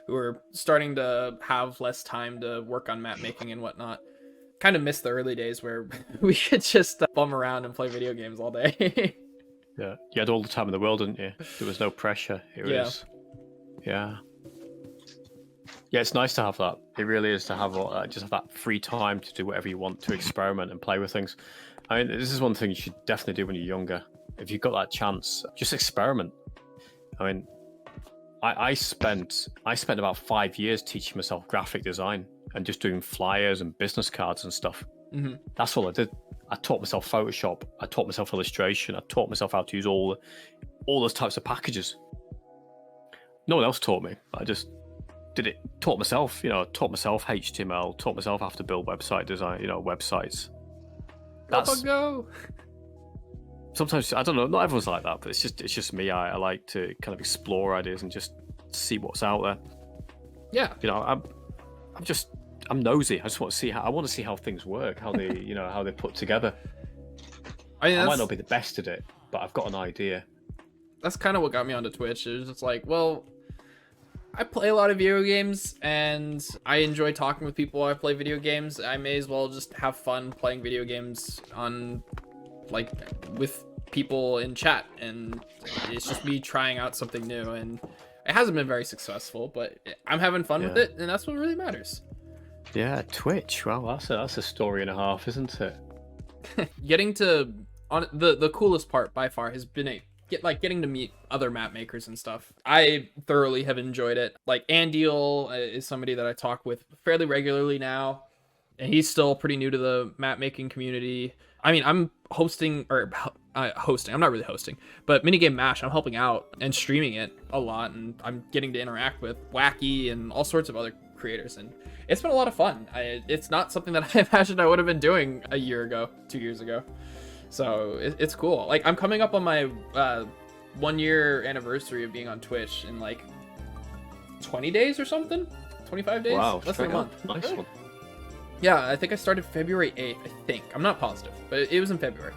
who are starting to have less time to work on map making and whatnot, kind of miss the early days where we could just bum around and play video games all day. Yeah, you had all the time in the world, didn't you? There was no pressure. Yeah, it's nice to have that. It really is to have just have that free time to do whatever you want, to experiment and play with things. I mean, this is one thing you should definitely do when you're younger. If you've got that chance, just experiment. I mean, I spent about 5 years teaching myself graphic design and just doing flyers and business cards and stuff. Mm-hmm. That's all I did. I taught myself Photoshop. I taught myself illustration. I taught myself how to use all those types of packages. No one else taught me. I just did it. Taught myself, taught myself HTML, taught myself how to build website design, websites. That's go. Sometimes, I don't know, not everyone's like that, but it's just me. I like to kind of explore ideas and just see what's out there. Yeah. I'm nosy. I just want to see how things work, how they, how they put together. I might not be the best at it, but I've got an idea. That's kind of what got me onto Twitch. It was just like, well, I play a lot of video games and I enjoy talking with people while I play video games. I may as well just have fun playing video games with people in chat, and it's just me trying out something new, and it hasn't been very successful, but I'm having fun with it, and that's what really matters. Yeah, Twitch. Well, that's a story and a half, isn't it? Getting to the coolest part by far has been getting to meet other map makers and stuff. I thoroughly have enjoyed it. Like Andiel is somebody that I talk with fairly regularly now, and he's still pretty new to the map making community. I mean, I'm hosting. I'm not really hosting, but Minigame Mash, I'm helping out and streaming it a lot, and I'm getting to interact with Wacky and all sorts of other creators, and it's been a lot of fun. It's not something that I imagined I would have been doing a year ago, 2 years ago. So it's cool. Like, I'm coming up on my 1 year anniversary of being on Twitch in like 20 days or something, 25 days. Wow, less than a month. Nice one. Yeah, I think I started February 8th, I think. I'm not positive, but it was in February,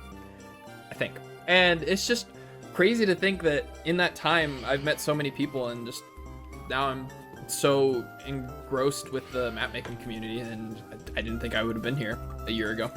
I think. And it's just crazy to think that in that time, I've met so many people, and just now I'm so engrossed with the map making community, and I didn't think I would have been here a year ago.